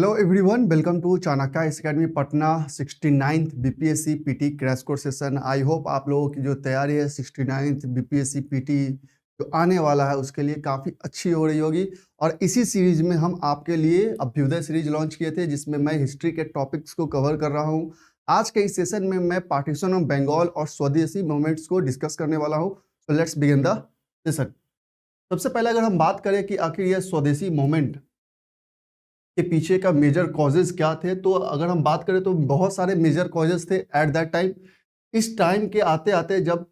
Hello everyone, welcome to Chanakya academy Patna 69th BPSC PT crash course session. I hope आप लोगों की जो तैयारी है 69th बीपीएससी पीटी जो आने वाला है उसके लिए काफ़ी अच्छी हो रही होगी। और इसी सीरीज में हम आपके लिए अभ्युदय सीरीज लॉन्च किए थे, जिसमें मैं हिस्ट्री के टॉपिक्स को कवर कर रहा हूँ। आज के इस सेशन में मैं पार्टीशन ऑफ बंगाल और स्वदेशी मूवमेंट्स को डिस्कस करने वाला हूँ। तो लेट्स बिगिन द सेशन। सबसे पहले अगर हम बात करें कि आखिर यह स्वदेशी मूवमेंट के पीछे का मेजर कॉजेज क्या थे, तो अगर हम बात करें तो बहुत सारे मेजर कॉजेज थे एट दैट टाइम। इस टाइम के आते आते जब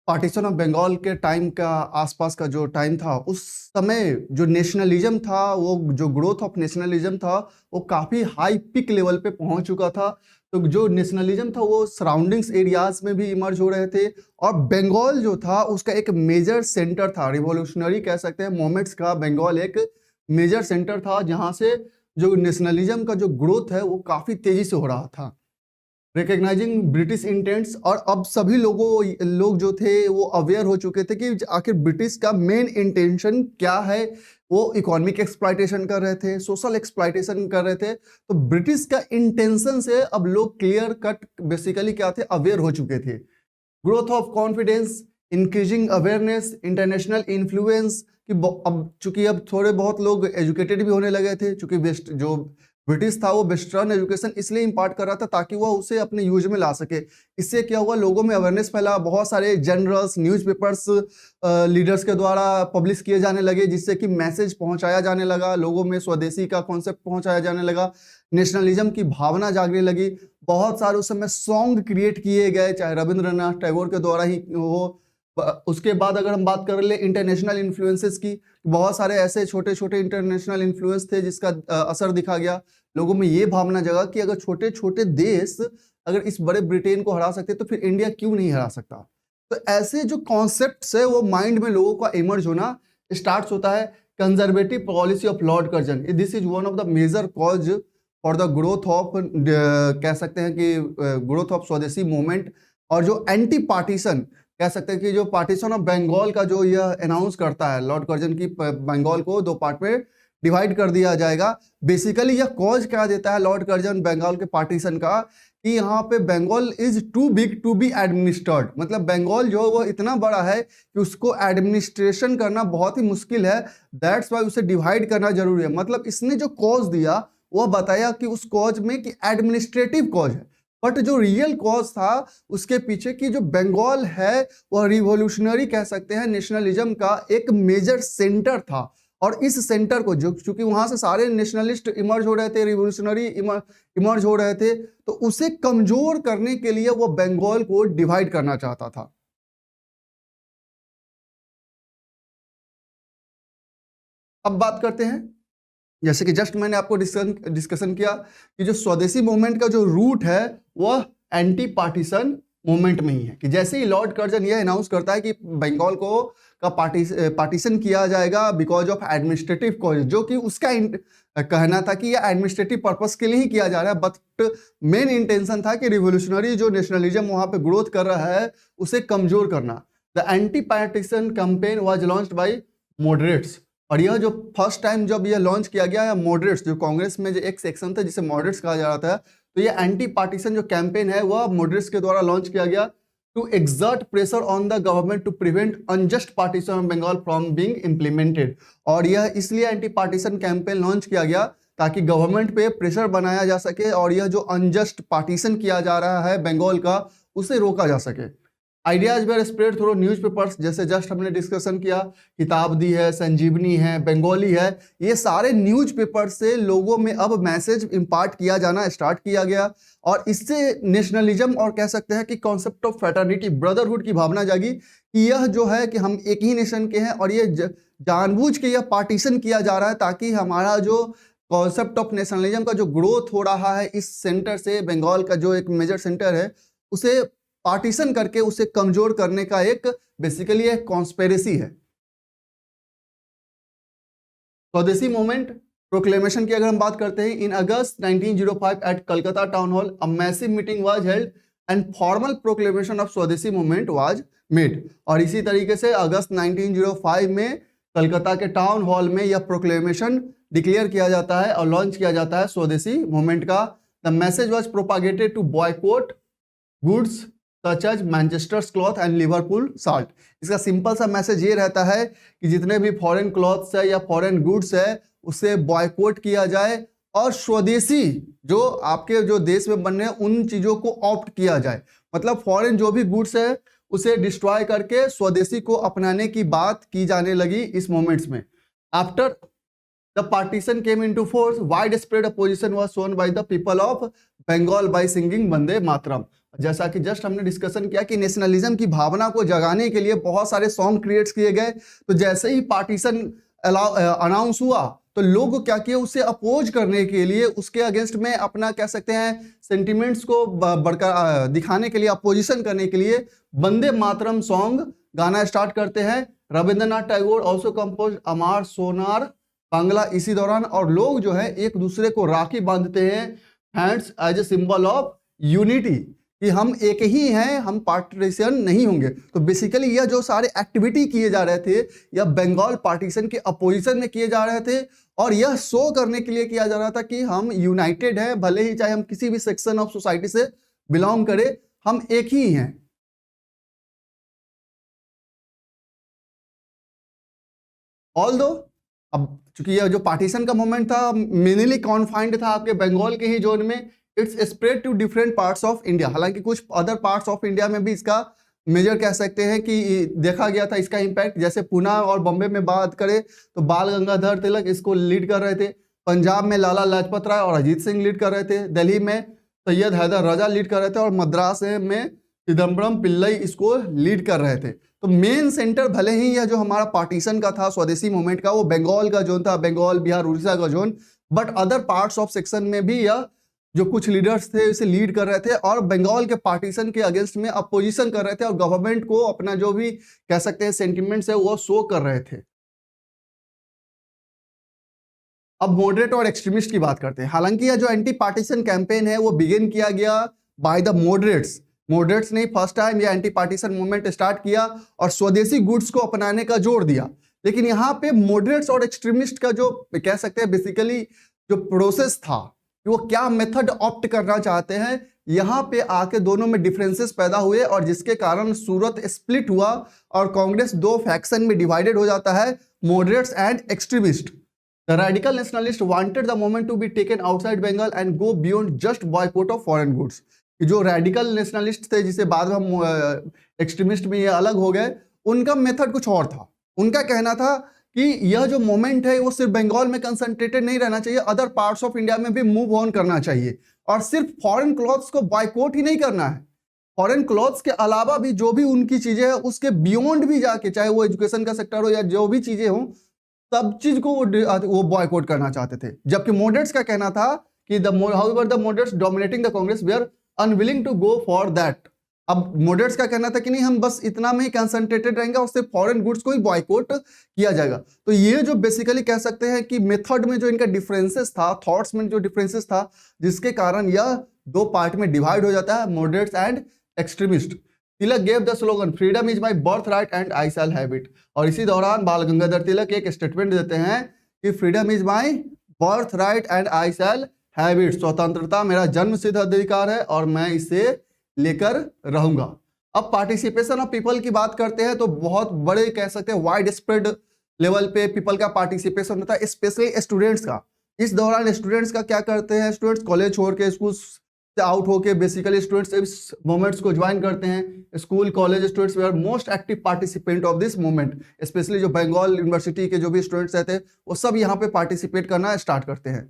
पार्टीशन ऑफ बंगाल के टाइम का आसपास का जो टाइम था, उस समय जो नेशनलिज्म था, वो जो ग्रोथ ऑफ नेशनलिज्म था वो काफ़ी हाई पिक लेवल पे पहुंच चुका था। तो जो नेशनलिज्म था वो सराउंडिंग्स एरियाज में भी इमर्ज हो रहे थे, और बंगाल जो था उसका एक मेजर सेंटर था, रिवॉल्यूशनरी कह सकते हैं मूवमेंट्स का बंगाल एक मेजर सेंटर था, जहां से जो नेशनलिज्म का जो ग्रोथ है वो काफ़ी तेजी से हो रहा था, रिकग्नाइजिंग ब्रिटिश इंटेंट्स। और अब सभी लोग जो थे वो अवेयर हो चुके थे कि आखिर ब्रिटिश का मेन इंटेंशन क्या है। वो इकोनॉमिक एक्सप्लॉयटेशन कर रहे थे, सोशल एक्सप्लॉयटेशन कर रहे थे। तो ब्रिटिश का इंटेंशन से अब लोग क्लियर कट बेसिकली क्या थे, अवेयर हो चुके थे। Growth of confidence, increasing awareness, international influence कि अब चूंकि अब थोड़े बहुत लोग एजुकेटेड भी होने लगे थे, चूंकि वेस्ट जो ब्रिटिश था वो वेस्टर्न एजुकेशन इसलिए इम्पार्ट कर रहा था ताकि वह उसे अपने यूज में ला सके। इससे क्या हुआ, लोगों में अवेयरनेस फैला, बहुत सारे जनरल्स, न्यूज़पेपर्स लीडर्स के द्वारा पब्लिश किए जाने लगे, जिससे कि मैसेज पहुंचाया जाने लगा, लोगों में स्वदेशी का कॉन्सेप्ट पहुंचाया जाने लगा, नेशनलिज्म की भावना जागने लगी। बहुत सारे उस समय सॉन्ग क्रिएट किए गए, चाहे रविंद्रनाथ टैगोर के द्वारा ही हो। उसके बाद अगर हम बात कर ले इंटरनेशनल इन्फ्लुएंसेस की, बहुत सारे ऐसे छोटे छोटे इंटरनेशनल इन्फ्लुएंस थे जिसका असर दिखा गया। लोगों में ये भावना जगा कि अगर छोटे छोटे देश अगर इस बड़े ब्रिटेन को हरा सकते तो फिर इंडिया क्यों नहीं हरा सकता। तो ऐसे जो कॉन्सेप्ट्स है वो माइंड में लोगों का इमर्ज होना स्टार्ट होता है। Conservative policy of Lord Curzon, this is one of the major cause for the growth of, कह सकते हैं कि ग्रोथ ऑफ स्वदेशी मूवमेंट। और जो एंटी पार्टीशन कह सकते हैं कि जो पार्टीशन ऑफ बंगाल का जो यह अनाउंस करता है लॉर्ड कर्जन की, बंगाल को दो पार्ट में डिवाइड कर दिया जाएगा। बेसिकली यह कॉज क्या देता है लॉर्ड कर्जन बंगाल के पार्टीशन का, कि यहाँ पे Bengal is too big to be administered, मतलब बंगाल जो वो इतना बड़ा है कि उसको एडमिनिस्ट्रेशन करना बहुत ही मुश्किल है। दैट्स वाई उसे डिवाइड करना जरूरी है। मतलब इसने जो कॉज दिया वह बताया कि उस कॉज में कि एडमिनिस्ट्रेटिव कॉज है, बट जो रियल कॉज था उसके पीछे की जो बंगाल है वह रिवॉल्यूशनरी कह सकते हैं नेशनलिज्म का एक मेजर सेंटर था। और इस सेंटर को जो चूंकि वहां से सारे नेशनलिस्ट इमर्ज हो रहे थे, रिवॉल्यूशनरी इमर्ज हो रहे थे, तो उसे कमजोर करने के लिए वो बंगाल को डिवाइड करना चाहता था। अब बात करते हैं, जैसे कि जस्ट मैंने आपको डिस्कशन किया कि जो स्वदेशी मूवमेंट का जो रूट है वह एंटी पार्टीशन मूवमेंट में ही है। कि जैसे ही लॉर्ड कर्जन यह अनाउंस करता है कि बंगाल को का पार्टीशन किया जाएगा बिकॉज ऑफ एडमिनिस्ट्रेटिव कॉज, जो कि उसका कहना था कि यह एडमिनिस्ट्रेटिव पर्पस के लिए ही किया जा रहा है, बट मेन इंटेंशन था कि रिवोल्यूशनरी जो नेशनलिज्म वहां पे ग्रोथ कर रहा है उसे कमजोर करना। The anti partition campaign was launched by moderates. और यह जो फर्स्ट टाइम जब यह लॉन्च किया गया है मॉडरेट्स, जो कांग्रेस में जो एक सेक्शन था जिसे मॉडरेट्स कहा जा रहा था, तो यह एंटी पार्टीशन जो कैंपेन है वह मॉडरेट्स के द्वारा लॉन्च किया गया to exert pressure on the government to prevent unjust partition of Bengal from being implemented. और यह इसलिए एंटी पार्टीशन कैंपेन लॉन्च किया गया ताकि गवर्नमेंट पे प्रेशर बनाया जा सके और यह जो अनजस्ट पार्टीशन किया जा रहा है बंगाल का उसे रोका जा सके। Ideas were spread through newspapers, जैसे जस्ट हमने डिस्कशन किया, किताबदी है, संजीवनी है, बंगाली है, ये सारे न्यूज़पेपर से लोगों में अब मैसेज इम्पार्ट किया जाना स्टार्ट किया गया। और इससे नेशनलिज्म और कह सकते हैं कि कॉन्सेप्ट ऑफ फ्रेटर्निटी, ब्रदरहुड की भावना जागी कि यह जो है कि हम एक ही नेशन के हैं, और ये जानबूझ के यह पार्टीशन किया जा रहा है ताकि हमारा जो कॉन्सेप्ट ऑफ नेशनलिज्म का जो ग्रोथ हो रहा है इस सेंटर से, बंगाल का जो एक मेजर सेंटर है, उसे पार्टीशन करके उसे कमजोर करने का एक बेसिकली एक कॉन्स्पिरेसी है। स्वदेशी मूवमेंट प्रोक्लेमेशन की अगर हम बात करते हैं, in August 1905 at Calcutta town hall a massive meeting was held and formal proclamation of Swadeshi movement was made. और इसी तरीके से अगस्त 1905 में कलकत्ता के टाउन हॉल में यह प्रोक्लेमेशन डिक्लेयर किया जाता है और लॉन्च किया जाता है स्वदेशी मूवमेंट का। The message was propagated to boycott goods such as Manchester's cloth and Liverpool salt. इसका सिंपल सा मैसेज ये रहता है कि जितने भी फॉरेन क्लॉथ्स है या फॉरेन गुड्स है उसे बॉयकॉट किया जाए और स्वदेशी जो आपके जो देश में बन रहे हैं उन चीजों को ऑप्ट किया जाए। मतलब फॉरेन जो भी गुड्स है उसे डिस्ट्रॉय करके स्वदेशी को अपनाने की बात की जाने लगी इस मोमेंट्स में। After the partition came into force, wide spread opposition was shown by the people of Bengal by singing Vande Mataram. जैसा कि जस्ट हमने डिस्कशन किया कि नेशनलिज्म की भावना को जगाने के लिए बहुत सारे सॉन्ग क्रिएट किए गए। तो जैसे ही पार्टीशन अनाउंस हुआ तो लोग क्या किए, उसे अपोज करने के लिए, उसके अगेंस्ट में अपना कह सकते हैं सेंटिमेंट्स को बढ़कर दिखाने के लिए, अपोजिशन करने के लिए वंदे मातरम सॉन्ग गाना स्टार्ट करते हैं। रविंद्रनाथ टैगोर ऑल्सो कंपोज अमार सोनार बांग्ला इसी दौरान। और लोग जो है एक दूसरे को राखी बांधते हैं hands as a symbol of unity, कि हम एक ही हैं, हम पार्टीशन नहीं होंगे। तो बेसिकली यह जो सारे एक्टिविटी किए जा रहे थे या बंगाल पार्टीशन के अपोजिशन में किए जा रहे थे और यह शो करने के लिए किया जा रहा था कि हम यूनाइटेड हैं, भले ही चाहे हम किसी भी सेक्शन ऑफ सोसाइटी से बिलोंग करें, हम एक ही हैं। ऑल्दो अब चूंकि यह जो पार्टीशन का मोमेंट था मेनली कॉन्फाइंड था आपके बंगाल के ही जोन में, it's spread to different parts of India. हालांकि कुछ अदर पार्ट्स ऑफ इंडिया में भी इसका मेजर कह सकते हैं कि देखा गया था इसका इम्पैक्ट। जैसे पुणे और बॉम्बे में बात करें तो बाल गंगाधर तिलक इसको लीड कर रहे थे। पंजाब में लाला लाजपत राय और अजीत सिंह लीड कर रहे थे। दिल्ली में सैयद हैदर रजा लीड कर रहे थे और मद्रास में चिदम्बरम पिल्लई इसको लीड कर रहे थे। तो मेन सेंटर भले ही यह जो हमारा पार्टीशन का था स्वदेशी मूवमेंट का, वो बंगाल का जोन था, बंगाल बिहार उड़ीसा का zone, but other parts of section में भी यह जो कुछ लीडर्स थे इसे लीड कर रहे थे और बंगाल के पार्टीशन के अगेंस्ट में अपोजिशन कर रहे थे और गवर्नमेंट को अपना जो भी कह सकते हैं सेंटिमेंट्स है वो शो कर रहे थे। अब मॉडरेट और एक्सट्रीमिस्ट की बात करते हैं। हालांकि यह जो एंटी पार्टीशन कैंपेन है वो बिगिन किया गया बाय द मॉडरेट्स ने फर्स्ट टाइम यह एंटी पार्टीशन मूवमेंट स्टार्ट किया और स्वदेशी गुड्स को अपनाने का जोर दिया। लेकिन यहाँ पे मॉडरेट्स और एक्सट्रीमिस्ट का जो कह सकते हैं बेसिकली जो प्रोसेस था, वो क्या मेथड ऑप्ट करना चाहते हैं, यहाँ पे आके दोनों में डिफरेंसेस पैदा हुए और जिसके कारण सूरत स्प्लिट हुआ और कांग्रेस दो फैक्शन में डिवाइडेड हो जाता है, moderates and extremist. The radical nationalist wanted the movement to be taken outside Bengal and go beyond just boycott of foreign goods. जो रेडिकल नेशनलिस्ट थे जिसे बाद में हम एक्सट्रीमिस्ट में ये अलग हो गए, उनका मेथड कुछ और था। उनका कहना था कि यह जो मोमेंट है वो सिर्फ बंगाल में कंसंट्रेटेड नहीं रहना चाहिए, अदर पार्ट्स ऑफ इंडिया में भी मूव ऑन करना चाहिए और सिर्फ फॉरेन क्लॉथ्स को बॉयकॉट ही नहीं करना है, फॉरेन क्लॉथ्स के अलावा भी जो भी उनकी चीजें हैं उसके बियॉन्ड भी जाके, चाहे वो एजुकेशन का सेक्टर हो या जो भी चीजें हो, सब चीज को वो बॉयकॉट करना चाहते थे। जबकि मॉडरेट्स का कहना था कि however the moderates dominating the Congress they are unwilling to go for that. अब मॉडरेट्स का कहना था कि नहीं, हम बस इतना में ही कंसंट्रेटेड रहेंगे और सिर्फ फॉरेन गुड्स को ही बॉयकॉट किया जाएगा। तो ये जो बेसिकली कह सकते हैं कि मेथड में जो इनका डिफरेंसेस था, थॉट्स में जो डिफरेंसेस था, जिसके कारण यह दो पार्ट में डिवाइड हो जाता है, moderates and extremist. Tilak gave the slogan freedom is my birth right and I shall have it. और इसी दौरान बाल गंगाधर तिलक एक स्टेटमेंट देते हैं कि freedom is my birth right and I shall have it, स्वतंत्रता मेरा जन्म सिद्ध अधिकार है और मैं इसे लेकर रहूंगा। अब पार्टिसिपेशन ऑफ पीपल की बात करते हैं तो बहुत बड़े कह सकते हैं वाइड स्प्रेड लेवल पे पीपल का पार्टिसिपेशन होता है, स्पेशली स्टूडेंट्स का। इस दौरान स्टूडेंट्स का क्या करते हैं, स्टूडेंट्स कॉलेज छोड़ के, स्कूल से आउट होके बेसिकली स्टूडेंट्स इस मूवमेंट्स को ज्वाइन करते हैं। School college students they are most active participant of this movement. Specially जो बंगाल यूनिवर्सिटी के जो भी स्टूडेंट्स रहते हैं वो सब यहाँ पे पार्टिसिपेट करना स्टार्ट करते हैं।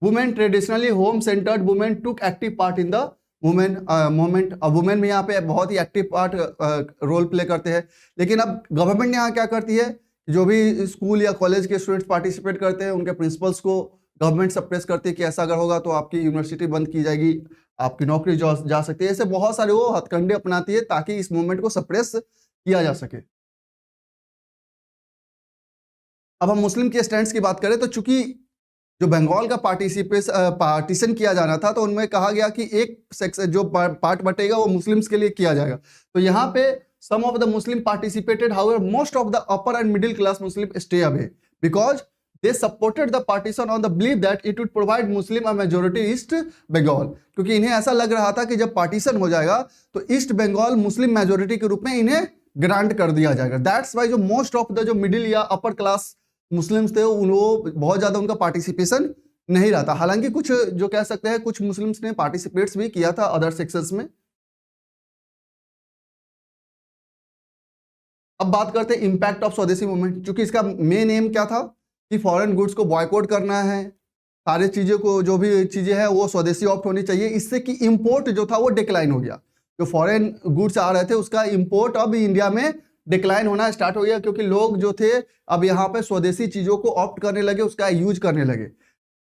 Women traditionally home centred women took active part in the movement. अब वुमेन भी यहाँ पे बहुत ही एक्टिव पार्ट रोल प्ले करते हैं। लेकिन अब गवर्नमेंट यहाँ क्या करती है, जो भी स्कूल या कॉलेज के स्टूडेंट्स पार्टिसिपेट करते हैं उनके प्रिंसिपल्स को गवर्नमेंट सप्रेस करती है कि ऐसा अगर होगा तो आपकी यूनिवर्सिटी बंद की जाएगी, आपकी नौकरी जा सकती है। ऐसे बहुत सारे वो हथकंडे अपनाती है ताकि इस मूवमेंट को सप्रेस किया जा सके। अब हम मुस्लिम के स्टैंड्स की बात करें तो चूंकि जो बंगाल का पार्टीशन किया जाना था तो उनमें कहा गया कि एक सेक्शन जो पार्ट बटेगा वो मुस्लिम्स के लिए किया जाएगा। तो यहाँ पे some of the Muslim participated, however most of the upper and middle class Muslim stay away because they supported the partition on the belief that it would provide Muslim a majority East Bengal, क्योंकि इन्हें ऐसा लग रहा था कि जब partition हो जाएगा तो ईस्ट बंगाल मुस्लिम मेजोरिटी के रूप में इन्हें ग्रांट कर दिया जाएगा। दैट्स वाई जो मोस्ट ऑफ द जो मिडिल या अपर क्लास मुस्लिम्स थे वो बहुत ज्यादा उनका पार्टिसिपेशन नहीं रहा था। हालांकि कुछ जो कह सकते हैं कुछ मुस्लिम्स ने पार्टिसिपेट्स भी किया था अदर सेक्शंस में। अब बात करते हैं इंपैक्ट ऑफ स्वदेशी मूवमेंट, क्योंकि इसका मेन एम क्या था कि फॉरेन गुड्स को बॉयकॉट करना है, सारी चीज़ों को जो भी चीज़ें हैं वो स्वदेशी ऑप्ट होनी चाहिए, इससे कि इंपोर्ट जो था वो डिक्लाइन हो गया। जो फॉरेन गुड्स आ रहे थे उसका इंपोर्ट अब इंडिया में डिक्लाइन होना स्टार्ट हो गया, क्योंकि लोग जो थे अब यहाँ पे स्वदेशी चीज़ों को ऑप्ट करने लगे, उसका यूज करने लगे।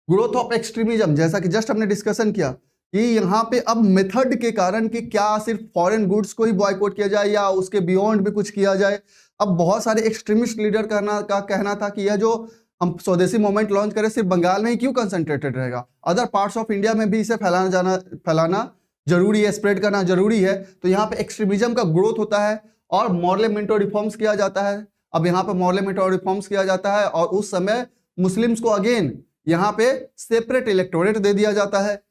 ग्रोथ ऑफ एक्सट्रीमिज्म, जैसा कि जस्ट हमने डिस्कशन किया कि यहाँ पे अब मेथड के कारण कि क्या सिर्फ फॉरेन गुड्स को ही बॉयकॉट किया जाए या उसके बियॉन्ड भी कुछ किया जाए। अब बहुत सारे एक्सट्रीमिस्ट लीडर का कहना था कि यह जो हम स्वदेशी मूवमेंट लॉन्च करें सिर्फ बंगाल में ही क्यों कंसंट्रेटेड रहेगा, अदर पार्ट्स ऑफ इंडिया में भी इसे फैलाना जरूरी है, स्प्रेड करना जरूरी है। तो यहाँ पे एक्सट्रीमिज्म का ग्रोथ होता है और मॉर्लेमेंटो रिफॉर्म्स किया जाता है। अब यहाँ पे मॉर्लेमेंटो रिफॉर्म्स किया जाता है और उस समय मुस्लिम्स को अगेन यहाँ पे सेपरेट इलेक्टोरेट दे दिया जाता है।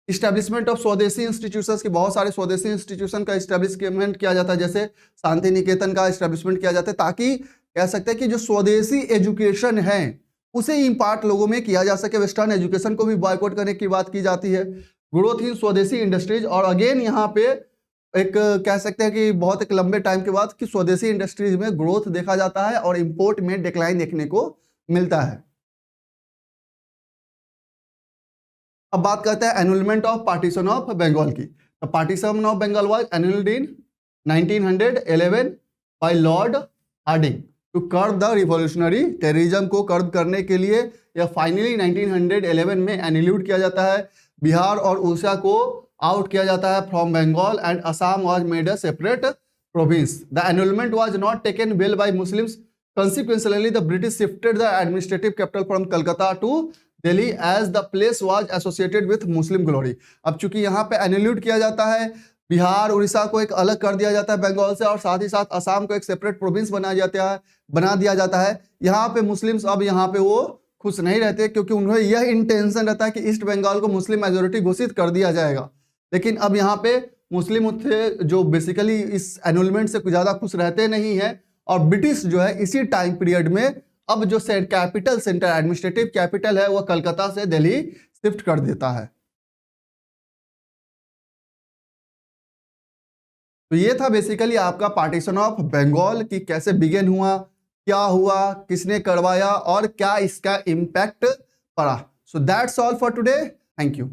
इस्टेब्लिशमेंट ऑफ स्वदेशी इंस्टीट्यूशंस की बहुत सारे स्वदेशी इंस्टीट्यूशन का इस्टेब्लिशमेंट किया जाता है, जैसे शांति निकेतन का इस्टेब्लिशमेंट किया जाता है, ताकि कह सकते हैं कि जो स्वदेशी एजुकेशन है उसे इम्पार्ट लोगों में किया जा सके। वेस्टर्न एजुकेशन को भी बॉयकॉट करने की बात की जाती है। ग्रोथ इन स्वदेशी इंडस्ट्रीज, और अगेन यहाँ पे एक कह सकते हैं कि बहुत एक लंबे टाइम के बाद कि स्वदेशी इंडस्ट्रीज में ग्रोथ देखा जाता है और इंपोर्ट में डिक्लाइन देखने को मिलता है। अब बात करते हैं annulment of partition of Bengal की। तो partition of Bengal was annulled in 1911 by Lord Hardinge to curb the revolutionary terrorism को कर्ब करने के लिए यह फाइनली 1911 में एनुअल्ड किया जाता है। बिहार और उड़ीसा को आउट किया जाता है from Bengal and Assam was made a separate province. The annulment was not taken well by Muslims, consequently the British shifted the administrative capital from Calcutta to Delhi as the place was associated with Muslim glory। अब चूंकि यहाँ पे एनुअल्ड किया जाता है, बिहार उड़ीसा को एक अलग कर दिया जाता है बंगाल से और साथ ही साथ असम को एक सेपरेट प्रोविंस बना दिया जाता है। यहाँ पे मुस्लिम्स अब यहाँ पे वो खुश नहीं रहते, क्योंकि उन्हें यह इंटेंशन रहता है कि ईस्ट बंगाल को मुस्लिम मेजोरिटी घोषित कर दिया जाएगा। लेकिन अब यहाँ पे मुस्लिम थे जो बेसिकली इस एनुअलमेंट से कुछ ज्यादा खुश रहते नहीं है, और ब्रिटिश जो है इसी टाइम पीरियड में अब जो कैपिटल सेंटर एडमिनिस्ट्रेटिव कैपिटल है वह कलकत्ता से दिल्ली शिफ्ट कर देता है। तो ये था बेसिकली आपका पार्टीशन ऑफ बंगाल की कैसे बिगिन हुआ, क्या हुआ, किसने करवाया और क्या इसका इम्पैक्ट पड़ा। So that's all for today, thank you.